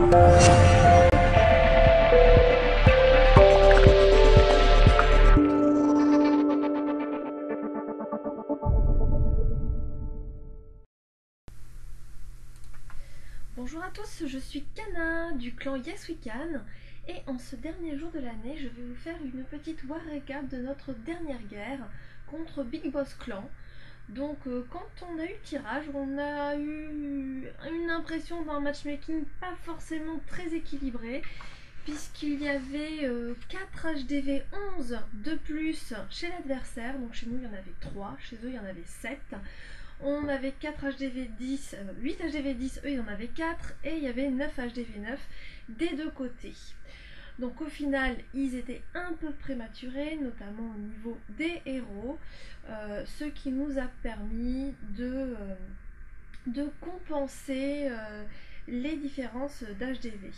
Bonjour à tous, je suis Kana du clan Yes We Can et en ce dernier jour de l'année, je vais vous faire une petite war récap de notre dernière guerre contre Big Boss Clan. Donc quand on a eu le tirage, on a eu une impression d'un matchmaking pas forcément très équilibré puisqu'il y avait 4 HDV 11 de plus chez l'adversaire, donc chez nous il y en avait 3, chez eux il y en avait 7. On avait 4 HDV 10, 8 HDV 10, eux ils en avaient 4 et il y avait 9 HDV 9 des deux côtés. Donc au final, ils étaient un peu prématurés, notamment au niveau des héros, ce qui nous a permis de compenser les différences d'HDV.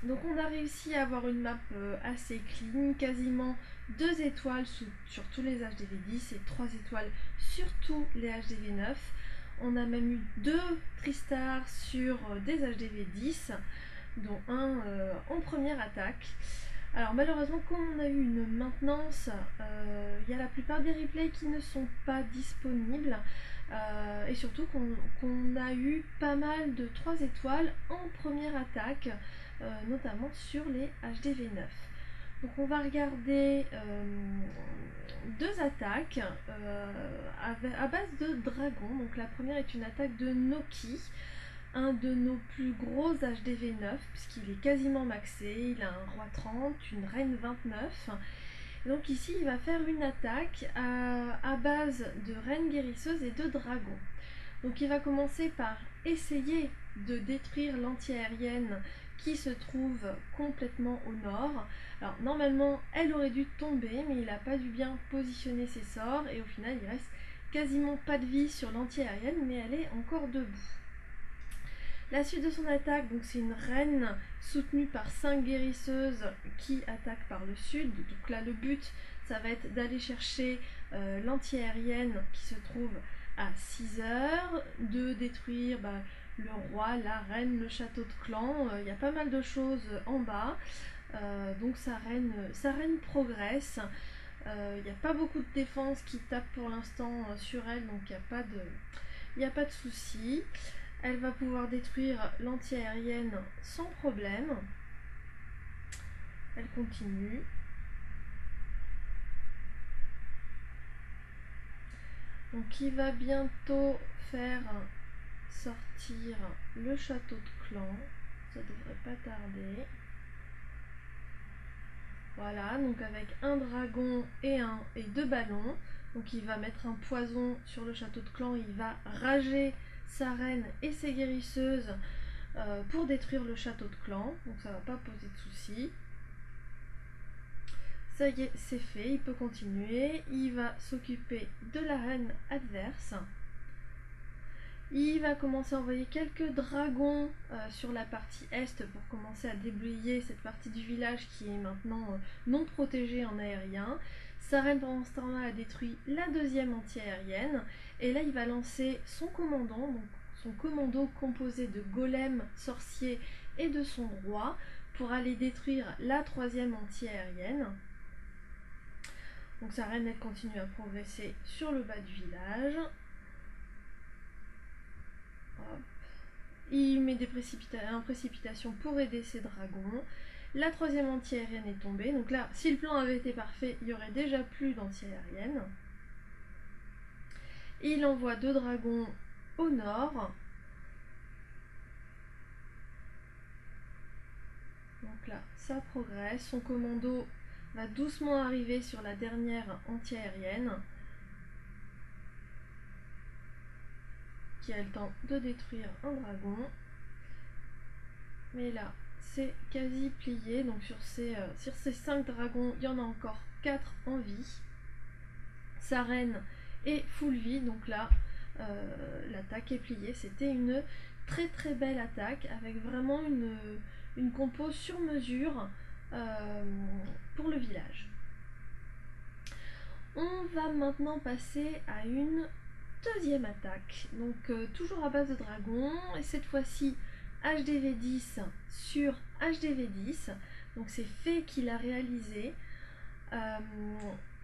Donc on a réussi à avoir une map assez clean, quasiment 2 étoiles sur tous les HDV 10 et 3 étoiles sur tous les HDV 9. On a même eu 2 Tristars sur des HDV 10, dont un en première attaque. Alors malheureusement, comme on a eu une maintenance, il y a la plupart des replays qui ne sont pas disponibles. Et surtout qu'on a eu pas mal de 3 étoiles en première attaque, notamment sur les HDV 9. Donc on va regarder 2 attaques à base de dragon. Donc la première est une attaque de Noki, un de nos plus gros HDV 9 puisqu'il est quasiment maxé, il a un roi 30, une reine 29. Donc ici il va faire une attaque à base de reine guérisseuse et de dragon. Donc il va commencer par essayer de détruire l'anti-aérienne qui se trouve complètement au nord. Alors normalement elle aurait dû tomber, mais il n'a pas dû bien positionner ses sorts et au final il reste quasiment pas de vie sur l'anti-aérienne, mais elle est encore debout. La suite de son attaque, donc c'est une reine soutenue par 5 guérisseuses qui attaquent par le sud. Donc là le but ça va être d'aller chercher l'anti-aérienne qui se trouve à 6 heures, de détruire le roi, la reine, le château de clan. Il y a pas mal de choses en bas. Donc sa reine progresse. Il n'y a pas beaucoup de défense qui tape pour l'instant sur elle, donc il n'y a pas de souci. Elle va pouvoir détruire l'anti-aérienne sans problème. Elle continue. Donc il va bientôt faire sortir le château de clan. Ça devrait pas tarder. Voilà, donc avec un dragon et 2 ballons. Donc il va mettre un poison sur le château de clan. Il va rager sa reine et ses guérisseuses pour détruire le château de clan. Donc ça va pas poser de soucis. Ça y est, c'est fait, il peut continuer. Il va s'occuper de la reine adverse. Il va commencer à envoyer quelques dragons sur la partie est pour commencer à déblayer cette partie du village qui est maintenant non protégée en aérien. Sa reine pendant ce temps-là a détruit la deuxième anti-aérienne. Et là il va lancer son commandant, donc son commando composé de golems, sorciers et de son roi pour aller détruire la troisième anti-aérienne. Donc sa reine elle continue à progresser sur le bas du village. Hop. Il met en précipitation pour aider ses dragons. La troisième anti-aérienne est tombée. Donc là, si le plan avait été parfait, il n'y aurait déjà plus d'anti-aérienne. Il envoie 2 dragons au nord. Donc là, ça progresse. Son commando va doucement arriver sur la dernière anti-aérienne, qui a le temps de détruire un dragon. Mais là, c'est quasi plié. Donc sur ces 5 dragons, il y en a encore 4 en vie. Sa reine est full vie. Donc là, l'attaque est pliée. C'était une très très belle attaque avec vraiment une compo sur mesure pour le village. On va maintenant passer à une deuxième attaque, donc toujours à base de dragons, et cette fois-ci HDV10 sur HDV10, donc c'est fait qu'il a réalisé.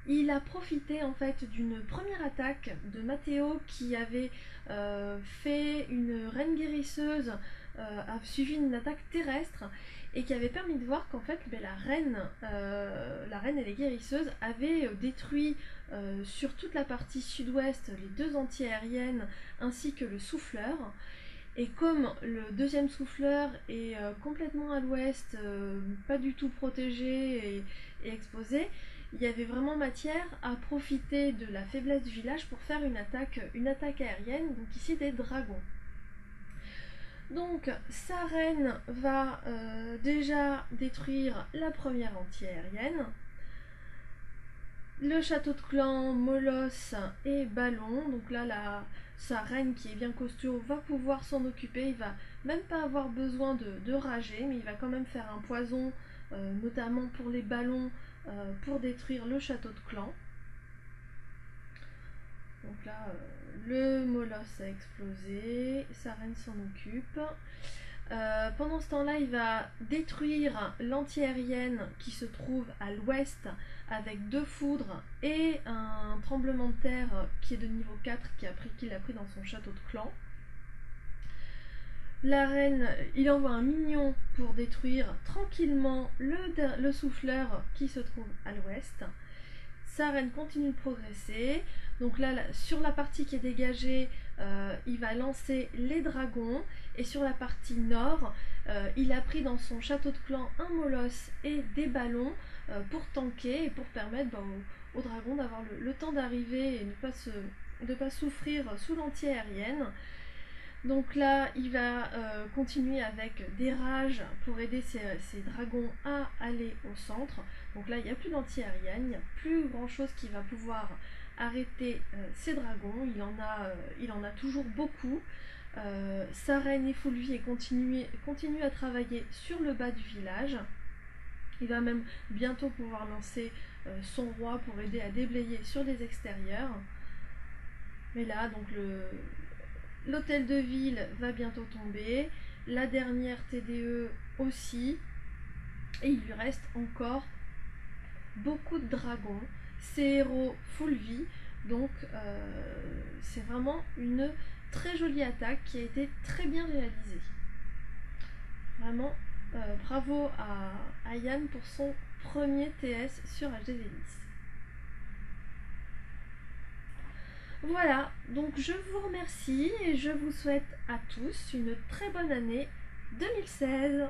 Il a profité en fait d'une première attaque de Matteo qui avait fait une reine guérisseuse, a suivi une attaque terrestre et qui avait permis de voir qu'en fait la reine et les guérisseuses avaient détruit sur toute la partie sud-ouest les deux anti-aériennes ainsi que le souffleur. Et comme le deuxième souffleur est complètement à l'ouest, pas du tout protégé et exposé, il y avait vraiment matière à profiter de la faiblesse du village pour faire une attaque aérienne, donc ici des dragons. Donc sa reine va déjà détruire la première anti-aérienne. Le château de clan, Molosse et Ballon, donc là sa reine qui est bien costaud va pouvoir s'en occuper, il va même pas avoir besoin de rager, mais il va quand même faire un poison, notamment pour les ballons, pour détruire le château de clan. Donc là, le molosse a explosé, sa reine s'en occupe. Pendant ce temps-là, il va détruire l'anti-aérienne qui se trouve à l'ouest avec 2 foudres et un tremblement de terre qui est de niveau 4 qu'il a pris dans son château de clan. La reine, il envoie un minion pour détruire tranquillement le souffleur qui se trouve à l'ouest. Sa reine continue de progresser. Donc là, sur la partie qui est dégagée, il va lancer les dragons. Et sur la partie nord, il a pris dans son château de clan un molosse et des ballons pour tanker et pour permettre aux dragons d'avoir le temps d'arriver et de ne pas souffrir sous l'anti-aérienne. Donc là, il va continuer avec des rages pour aider ces dragons à aller au centre. Donc là, il n'y a plus d'anti-aérienne, il n'y a plus grand chose qui va pouvoir arrêter ces dragons. Il en a toujours beaucoup. Sa reine Effolui et continue à travailler sur le bas du village. Il va même bientôt pouvoir lancer son roi pour aider à déblayer sur les extérieurs. Mais là, donc l'hôtel de ville va bientôt tomber, la dernière TDE aussi, et il lui reste encore beaucoup de dragons. Ces héros full vie, donc c'est vraiment une très jolie attaque qui a été très bien réalisée. Vraiment, bravo à Yann pour son premier TS sur HDV10. Voilà, donc je vous remercie et je vous souhaite à tous une très bonne année 2016.